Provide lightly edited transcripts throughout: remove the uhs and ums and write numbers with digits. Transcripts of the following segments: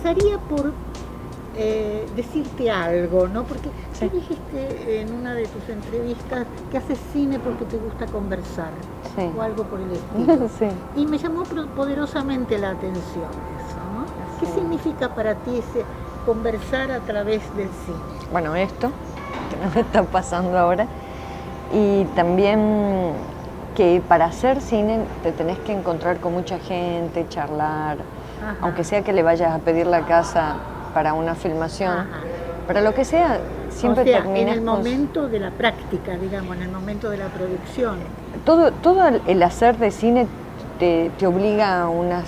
empezaría por decirte algo, ¿no? Porque Sí. tú dijiste en una de tus entrevistas que haces cine porque te gusta conversar, Sí. o algo por el estilo. Sí. Y me llamó poderosamente la atención eso, ¿no? ¿Qué Sí. significa para ti ese conversar a través del cine? Bueno, esto que me está pasando ahora. Y también que para hacer cine te tenés que encontrar con mucha gente, charlar, Ajá. aunque sea que le vayas a pedir la casa para una filmación, Ajá. para lo que sea, siempre o sea, terminas en el con... momento de la práctica, digamos, en el momento de la producción. Todo el hacer de cine te obliga a una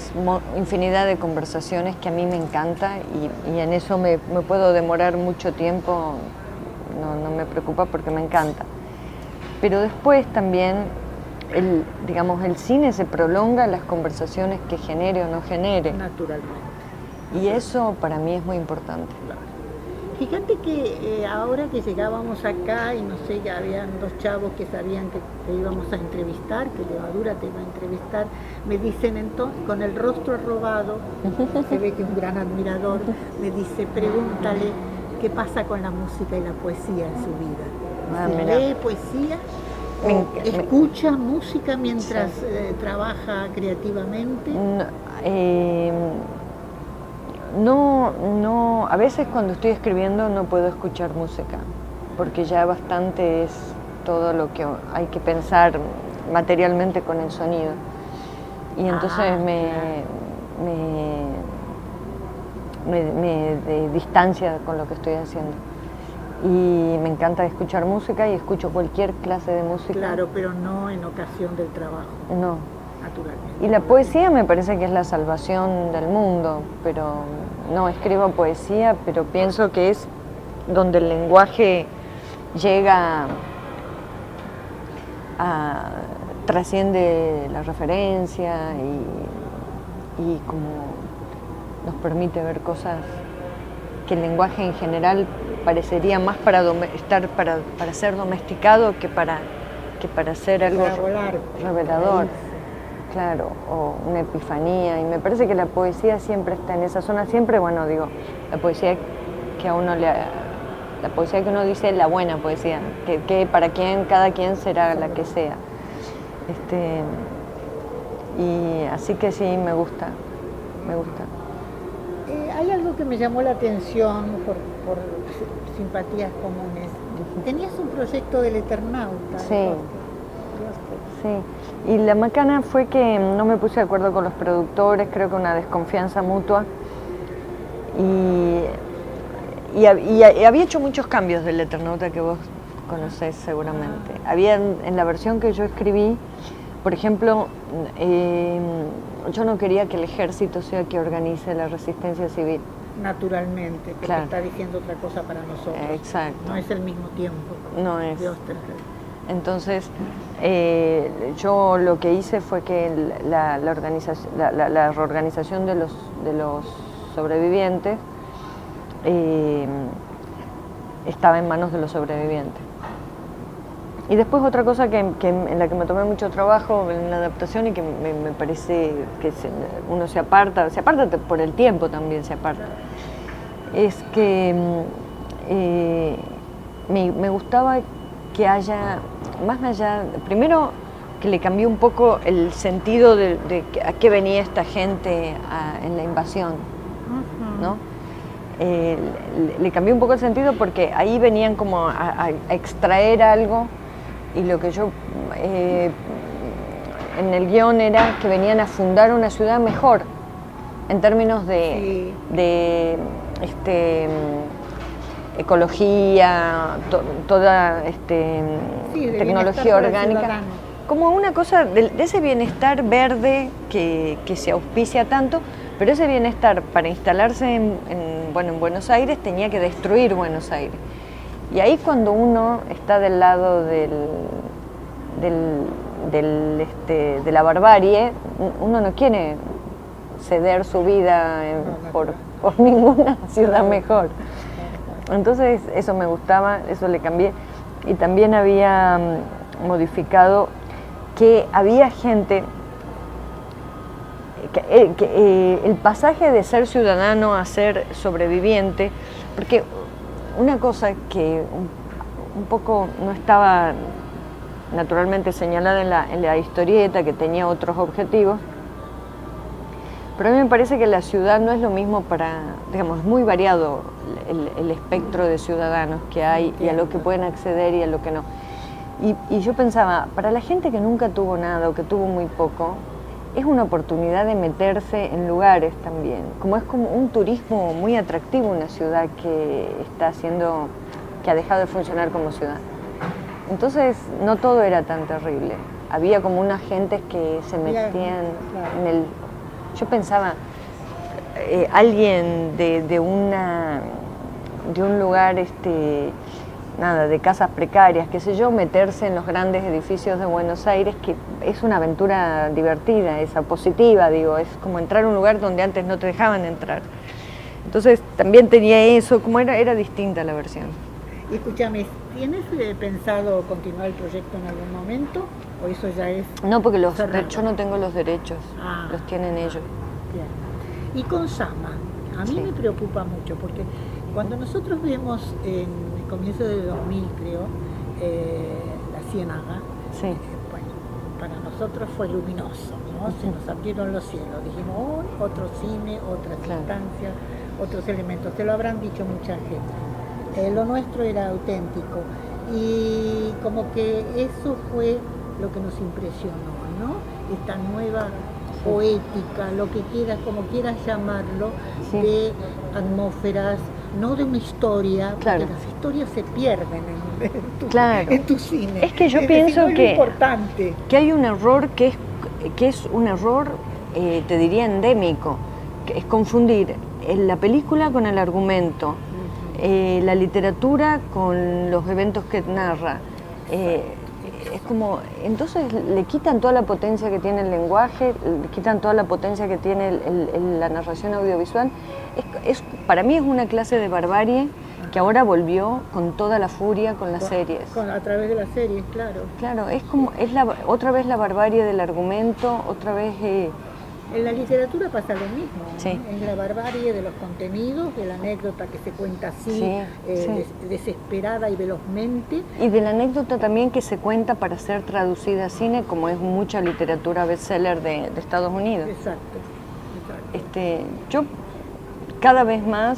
infinidad de conversaciones que a mí me encanta y en eso me puedo demorar mucho tiempo, no me preocupa porque me encanta. Pero después también, el cine se prolonga las conversaciones que genere o no genere. Naturalmente. Y eso para mí es muy importante. Claro. Fíjate que ahora que llegábamos acá y no sé, ya habían dos chavos que sabían que te íbamos a entrevistar, que Levadura te iba a entrevistar, me dicen entonces, con el rostro arrobado, se ve que es un gran admirador, me dice, pregúntale qué pasa con la música y la poesía en su vida. Dice, ¿lee poesía? ¿Escucha música mientras trabaja creativamente? No, a veces cuando estoy escribiendo no puedo escuchar música, porque ya bastante es todo lo que hay que pensar materialmente con el sonido. Y entonces me distancia con lo que estoy haciendo. Y me encanta escuchar música y escucho cualquier clase de música. Claro, pero no en ocasión del trabajo. No. Naturalmente. Y la poesía me parece que es la salvación del mundo, pero no escribo poesía, pero pienso que es donde el lenguaje llega trasciende la referencia y como nos permite ver cosas que el lenguaje en general parecería más para ser domesticado que para ser algo revelador. Claro, o una epifanía, y me parece que la poesía siempre está en esa zona, siempre, la poesía que a uno la poesía que uno dice, la buena poesía, que para cada quien será la que sea. Y así que sí, me gusta. Hay algo que me llamó la atención por simpatías comunes. Tenías un proyecto del Eternauta. Sí. Sí, y la macana fue que no me puse de acuerdo con los productores, creo que una desconfianza mutua, y había hecho muchos cambios del Eternauta que vos conocés seguramente. Había en la versión que yo escribí, por ejemplo, yo no quería que el ejército sea que organice la resistencia civil. Naturalmente, que claro. Te está diciendo otra cosa para nosotros. Exacto. No es el mismo tiempo. No es. Dios te... Entonces, yo lo que hice fue que la reorganización de los sobrevivientes estaba en manos de los sobrevivientes. Y después otra cosa en la que me tomé mucho trabajo en la adaptación y que me parece que uno se aparta por el tiempo también se aparta, es que me gustaba que haya, más allá, primero que le cambió un poco el sentido de a qué venía esta gente en la invasión, ¿no? Le cambió un poco el sentido porque ahí venían como a extraer algo, y lo que yo en el guión era que venían a fundar una ciudad mejor en términos de ecología, toda tecnología orgánica, ciudadano. Como una cosa de ese bienestar verde que se auspicia tanto, pero ese bienestar para instalarse en Buenos Aires tenía que destruir Buenos Aires. Y ahí cuando uno está del lado de la barbarie, uno no quiere ceder su vida por ninguna ciudad mejor. Entonces eso me gustaba, eso le cambié. Y también había modificado que había gente el pasaje de ser ciudadano a ser sobreviviente, porque una cosa que un poco no estaba naturalmente señalada en la historieta, que tenía otros objetivos, pero a mí me parece que la ciudad no es lo mismo digamos, es muy variado el espectro de ciudadanos que hay y a lo que pueden acceder y a lo que no. Y yo pensaba, para la gente que nunca tuvo nada o que tuvo muy poco, es una oportunidad de meterse en lugares también. Como es como un turismo muy atractivo, una ciudad que ha dejado de funcionar como ciudad. Entonces, no todo era tan terrible. Había como unas gentes que se metían en el... Yo pensaba, alguien de un lugar, de casas precarias, qué sé yo, meterse en los grandes edificios de Buenos Aires, que es una aventura divertida, esa positiva, digo, es como entrar a un lugar donde antes no te dejaban entrar. Entonces también tenía eso, como era distinta la versión. Y escúchame, ¿tienes pensado continuar el proyecto en algún momento? ¿O eso ya es...? No, porque yo no tengo los derechos, los tienen ellos. Bien. Y con Sama, a mí me preocupa mucho, porque cuando nosotros vemos en el comienzo de 2000, creo, La Ciénaga, bueno, para nosotros fue luminoso, ¿no? Se nos abrieron los cielos, dijimos, oh, otro cine, otras instancias, otros elementos, te lo habrán dicho mucha gente. Lo nuestro era auténtico y como que eso fue lo que nos impresionó, ¿no? Esta nueva poética, lo que quieras, como quieras llamarlo, de atmósferas, no de una historia, porque las historias se pierden en tu cine. Es que yo pienso que hay un error que es un error, te diría, endémico, que es confundir la película con el argumento, la literatura con los eventos que narra. Es como, entonces le quitan toda la potencia que tiene el lenguaje, le quitan toda la potencia que tiene la narración audiovisual. Para mí es una clase de barbarie que ahora volvió con toda la furia con las series. A través de las series, claro. Claro, es como, otra vez la barbarie del argumento, otra vez... En la literatura pasa lo mismo, ¿no? En la barbarie de los contenidos, de la anécdota que se cuenta así, desesperada y velozmente. Y de la anécdota también que se cuenta para ser traducida a cine, como es mucha literatura bestseller de Estados Unidos. Exacto. Yo cada vez más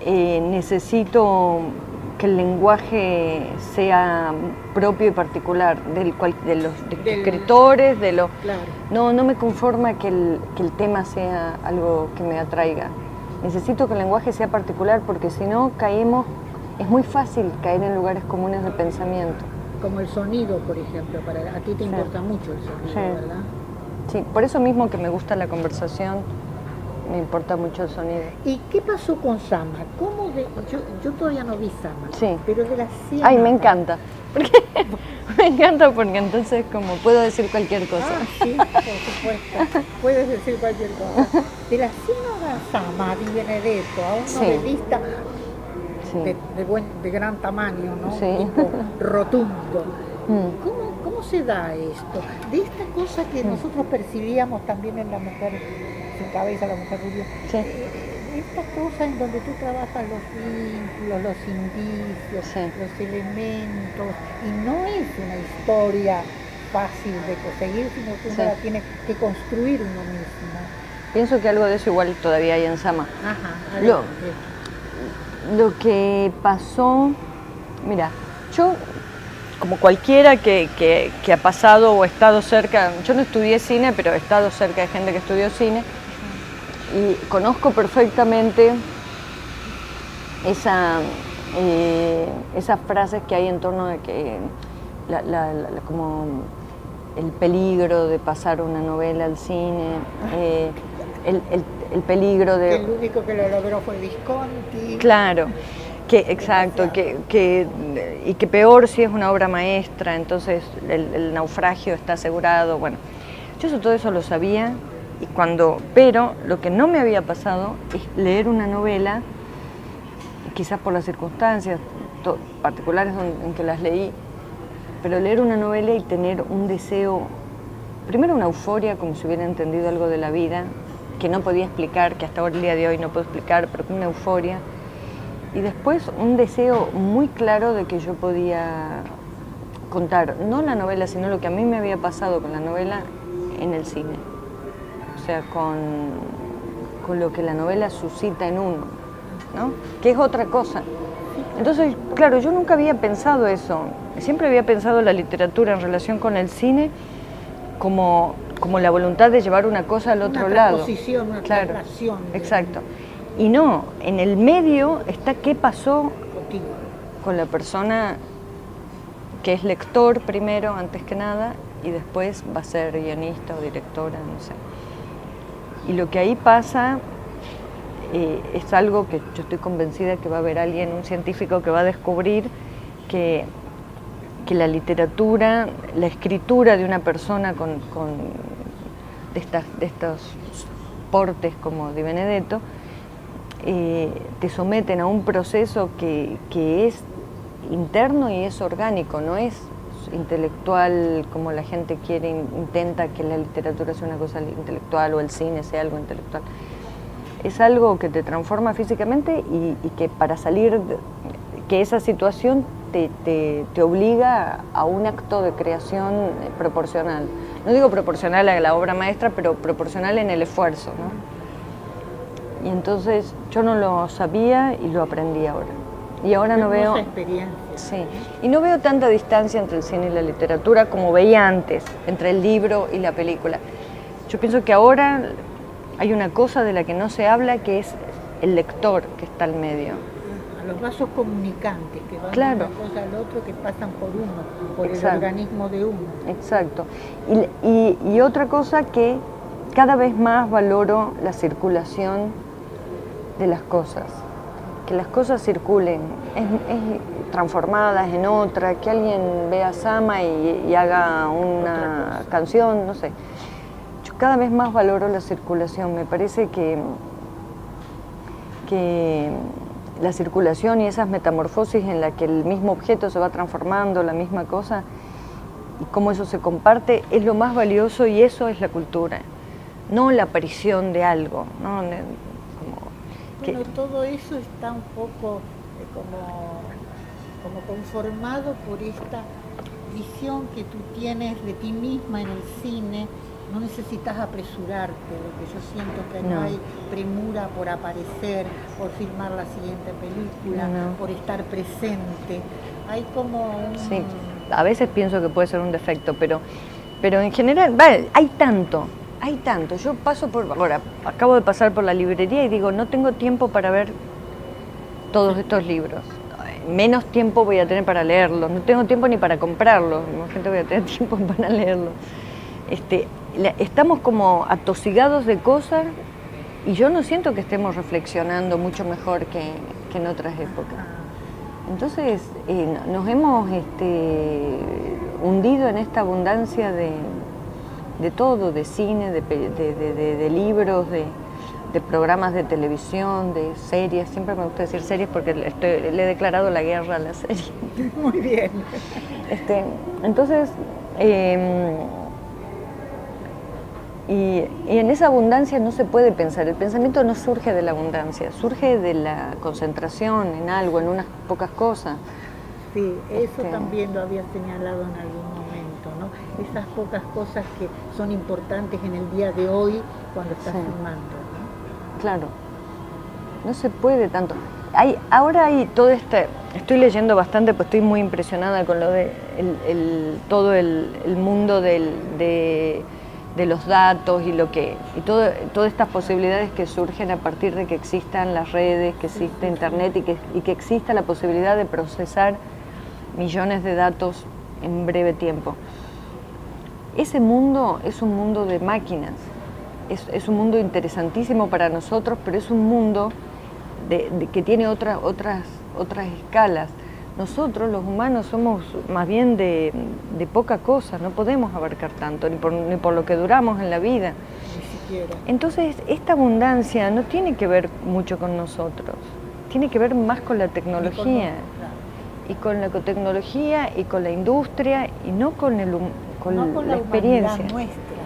necesito que el lenguaje sea propio y particular de los escritores, No me conforma que el tema sea algo que me atraiga. Necesito que el lenguaje sea particular porque si no es muy fácil caer en lugares comunes de pensamiento. Como el sonido, por ejemplo, a ti te importa mucho el sonido, ¿verdad? Sí, por eso mismo que me gusta la conversación, me importa mucho el sonido. ¿Y qué pasó con Sama? Yo todavía no vi Sama, pero de la Ciénaga... Ay, me encanta. Me encanta porque entonces como puedo decir cualquier cosa. Sí, por supuesto. Puedes decir cualquier cosa. De la Ciénaga Sama Di Benedetto, a un novelista de gran tamaño, ¿no? Tipo rotundo. ¿Cómo se da esto? De esta cosa que nosotros percibíamos también en la mujer sin cabeza, la mujer rubia. Esta cosa en donde tú trabajas los vínculos, los indicios, los elementos, y no es una historia fácil de conseguir, sino que uno la tiene que construir uno mismo. Pienso que algo de eso igual todavía hay en Sama. Lo que pasó, mira, yo como cualquiera que ha pasado o estado cerca, yo no estudié cine, pero he estado cerca de gente que estudió cine y conozco perfectamente esas frases que hay en torno de que como el peligro de pasar una novela al cine, el peligro de... El único que lo logró fue Visconti. Claro. Exacto, y que peor si es una obra maestra, entonces el naufragio está asegurado. Bueno, yo todo eso lo sabía, pero lo que no me había pasado es leer una novela, quizás por las circunstancias particulares en que las leí, pero leer una novela y tener un deseo primero una euforia, como si hubiera entendido algo de la vida, que no podía explicar, que hasta ahora el día de hoy no puedo explicar, pero una euforia. Y después un deseo muy claro de que yo podía contar, no la novela, sino lo que a mí me había pasado con la novela en el cine. O sea, con lo que la novela suscita en uno, ¿no? Que es otra cosa. Entonces, claro, yo nunca había pensado eso. Siempre había pensado la literatura en relación con el cine como la voluntad de llevar una cosa al otro lado. Una transposición, una traslación. Exacto. Y no, en el medio está qué pasó Contigo. Con la persona que es lector primero, antes que nada, y después va a ser guionista o directora, no sé. Y lo que ahí pasa es algo que yo estoy convencida que va a haber alguien, un científico, que va a descubrir que la literatura, la escritura de una persona de estos portes como Di Benedetto, te someten a un proceso que es interno y es orgánico, no es intelectual como la gente intenta que la literatura sea una cosa intelectual o el cine sea algo intelectual. Es algo que te transforma físicamente y que para salir, que esa situación te obliga a un acto de creación proporcional. No digo proporcional a la obra maestra, pero proporcional en el esfuerzo, ¿no? Y entonces yo no lo sabía y lo aprendí ahora. Y ahora no veo... experiencia. Sí, y no veo tanta distancia entre el cine y la literatura como veía antes, entre el libro y la película. Yo pienso que ahora hay una cosa de la que no se habla, que es el lector que está al medio. A los vasos comunicantes que van Claro. de una cosa al otro, que pasan por uno, por Exacto. el organismo de uno. Exacto. Y otra cosa, que cada vez más valoro la circulación de las cosas. Que las cosas circulen, es transformadas en otra, que alguien vea Sama y haga una canción, no sé. Yo cada vez más valoro la circulación, me parece que la circulación y esas metamorfosis en la que el mismo objeto se va transformando, la misma cosa, y cómo eso se comparte, es lo más valioso, y eso es la cultura, no la aparición de algo, ¿no? Bueno, todo eso está un poco como conformado por esta visión que tú tienes de ti misma en el cine. No necesitas apresurarte, lo que yo siento que no hay premura por aparecer, por filmar la siguiente película, por estar presente. Hay como un... Sí, a veces pienso que puede ser un defecto, pero en general, hay tanto. Yo paso ahora acabo de pasar por la librería y digo, no tengo tiempo para ver todos estos libros. Menos tiempo voy a tener para leerlos. No tengo tiempo ni para comprarlos. Imagínate, voy a tener tiempo para leerlos. Estamos como atosigados de cosas y yo no siento que estemos reflexionando mucho mejor que en otras épocas. Entonces nos hemos hundido en esta abundancia de todo, de cine, de libros, de programas de televisión, de series. Siempre me gusta decir series porque le he declarado la guerra a la serie. Muy bien. Entonces, y en esa abundancia no se puede pensar. El pensamiento no surge de la abundancia, surge de la concentración en algo, en unas pocas cosas. Sí, eso también lo había señalado en algún momento, ¿no? Esas pocas cosas que son importantes en el día de hoy cuando estás filmando, ¿no? Claro, no se puede tanto. Ahora hay todo estoy leyendo bastante, pues estoy muy impresionada con lo de todo el mundo de los datos y todas estas posibilidades que surgen a partir de que existan las redes, que existe internet y que exista la posibilidad de procesar millones de datos en breve tiempo. Ese mundo es un mundo de máquinas, es un mundo interesantísimo para nosotros, pero es un mundo que tiene otras escalas. Nosotros, los humanos, somos más bien de poca cosa, no podemos abarcar tanto, ni por lo que duramos en la vida. Ni siquiera. Entonces, esta abundancia no tiene que ver mucho con nosotros, tiene que ver más con la tecnología. Y con la ecotecnología y con la industria y no con la experiencia nuestra.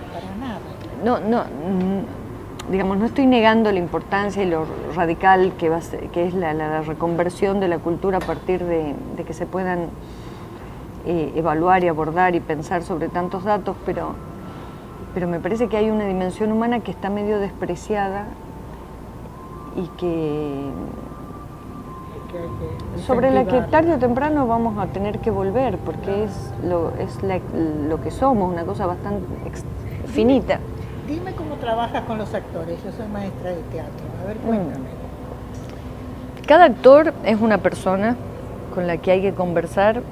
digamos, no estoy negando la importancia y lo radical que es la reconversión de la cultura a partir de que se puedan evaluar y abordar y pensar sobre tantos datos, pero me parece que hay una dimensión humana que está medio despreciada y sobre la que tarde o temprano vamos a tener que volver, porque es lo que somos, una cosa bastante finita. Dime cómo trabajas con los actores. Yo soy maestra de teatro. A ver, cuéntame. Cada actor es una persona con la que hay que conversar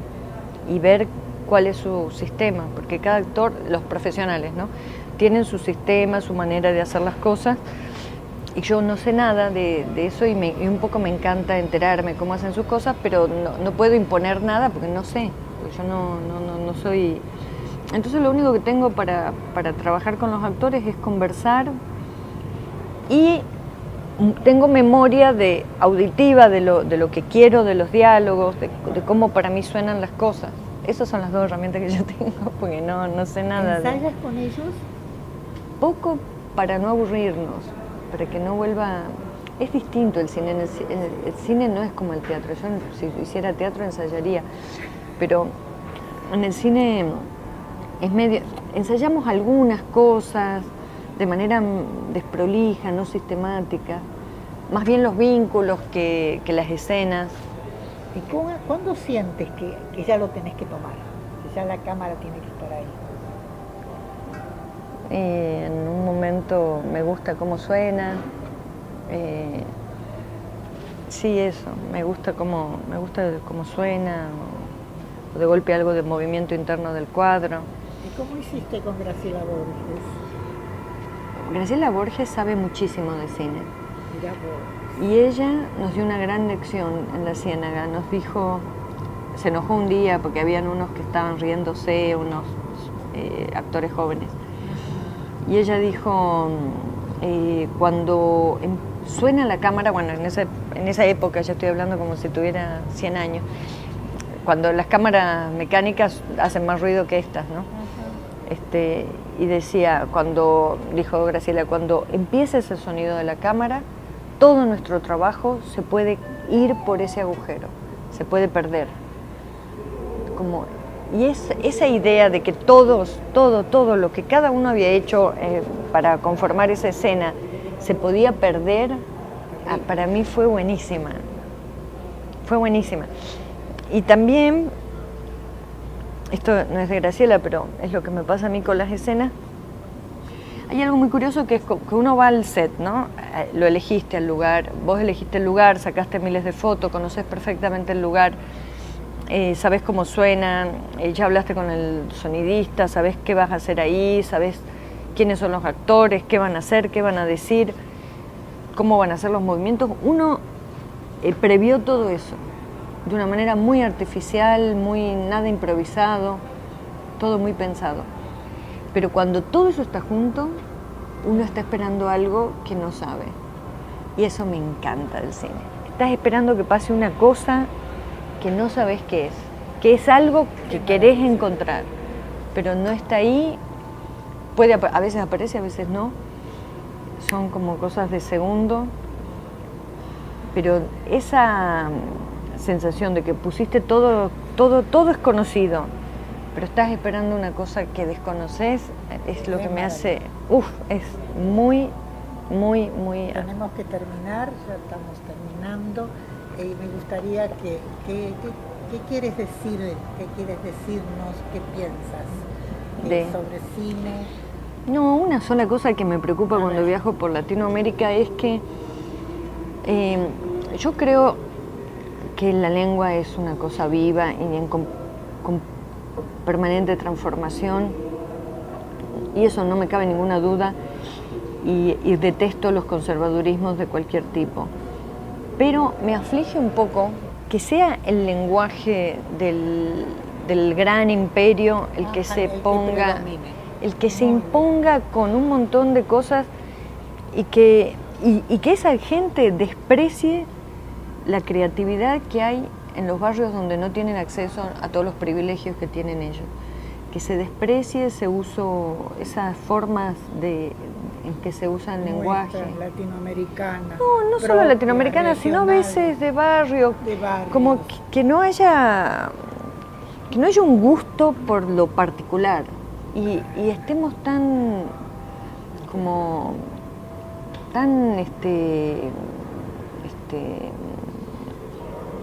y ver cuál es su sistema, porque cada actor, los profesionales, ¿no?, tienen su sistema, su manera de hacer las cosas, y yo no sé nada de eso y un poco me encanta enterarme cómo hacen sus cosas, pero no puedo imponer nada porque no sé, porque yo no soy... Entonces lo único que tengo para trabajar con los actores es conversar, y tengo memoria auditiva de lo que quiero, de los diálogos, de cómo para mí suenan las cosas. Esas son las dos herramientas que yo tengo, porque no sé nada. ¿Ensayas con ellos? Poco, para no aburrirnos, para que no vuelva... Es distinto el cine, el cine no es como el teatro. Yo, si hiciera teatro, ensayaría, pero en el cine es medio... Ensayamos algunas cosas de manera desprolija, no sistemática, más bien los vínculos que las escenas. ¿Y cuándo sientes que ya lo tenés que tomar? Que ya la cámara tiene que estar ahí. En un momento me gusta cómo suena. Sí, eso, me gusta cómo suena, o de golpe algo de movimiento interno del cuadro. ¿Y cómo hiciste con Graciela Borges? Graciela Borges sabe muchísimo de cine. Mirá vos. Y ella nos dio una gran lección en la Ciénaga. Nos dijo, se enojó un día porque habían unos que estaban riéndose, unos actores jóvenes. Y ella dijo, cuando suena la cámara, bueno, en esa época, ya estoy hablando como si tuviera 100 años, cuando las cámaras mecánicas hacen más ruido que estas, ¿no? Y decía, dijo Graciela, cuando empieza ese sonido de la cámara, todo nuestro trabajo se puede ir por ese agujero, se puede perder. Y esa idea de que todo lo que cada uno había hecho para conformar esa escena se podía perder, para mí fue buenísima. Fue buenísima. Y también, esto no es de Graciela, pero es lo que me pasa a mí con las escenas. Hay algo muy curioso que es que uno va al set, ¿no? Lo elegiste al lugar, vos elegiste el lugar, sacaste miles de fotos, conoces perfectamente el lugar, sabés cómo suena, ya hablaste con el sonidista, sabés qué vas a hacer ahí, sabés quiénes son los actores, qué van a hacer, qué van a decir, cómo van a hacer los movimientos. Uno previó todo eso de una manera muy artificial, nada improvisado, todo muy pensado. Pero cuando todo eso está junto, uno está esperando algo que no sabe. Y eso me encanta del cine. Estás esperando que pase una cosa que no sabes qué es algo que querés encontrar, pero no está ahí. A veces aparece, a veces no. Son como cosas de segundo. Pero esa sensación de que pusiste todo es conocido, pero estás esperando una cosa que desconoces, es lo que me hace, es muy, muy, muy... Tenemos que terminar, ya estamos terminando. Me gustaría ¿qué quieres decir? ¿Qué quieres decirnos? ¿Qué piensas sobre cine? No, una sola cosa que me preocupa cuando viajo por Latinoamérica es que yo creo que la lengua es una cosa viva y con permanente transformación, y eso no me cabe ninguna duda, y detesto los conservadurismos de cualquier tipo. Pero me aflige un poco que sea el lenguaje del gran imperio el que se ponga, el que se imponga con un montón de cosas, y que esa gente desprecie la creatividad que hay en los barrios donde no tienen acceso a todos los privilegios que tienen ellos. que se desprecie ese uso, esas formas en que se usa el lenguaje. Latinoamericana. No solo latinoamericana, sino a veces de barrio. Como que no haya un gusto por lo particular y estemos tan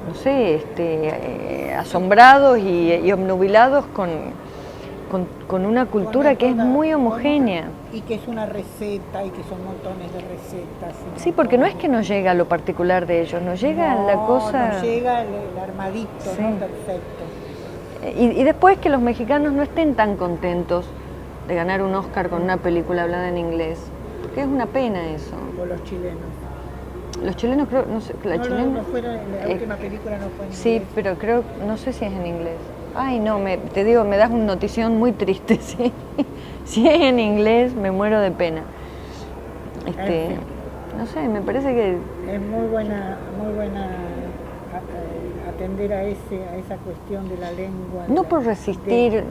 no sé, asombrados y obnubilados con una cultura que es muy homogénea. Y que es una receta y que son montones de recetas. Sí, porque no es que nos llega lo particular de ellos, nos llega la cosa... Nos llega el armadito, sí. ¿no? Perfecto. Y después que los mexicanos no estén tan contentos de ganar un Oscar con una película hablada en inglés, porque es una pena eso. O los chilenos. Los chilenos creo, no sé, la última película no fue en inglés. Sí, pero creo, no sé si es en inglés. Ay, no, te digo, me das una notición muy triste, ¿sí? Si es en inglés, me muero de pena. No sé, me parece que... Es muy buena atender a esa cuestión de la lengua. No por resistir,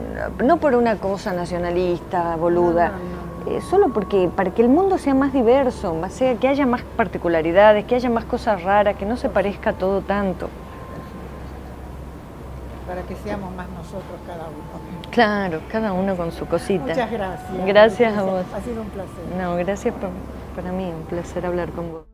no por una cosa nacionalista, boluda. No. Solo porque para que el mundo sea más diverso, que haya más particularidades, que haya más cosas raras, que no se parezca todo tanto. Para que seamos más nosotros cada uno. Claro, cada uno con su cosita. Muchas gracias. Gracias a vos. Ha sido un placer. No, gracias para mí, un placer hablar con vos.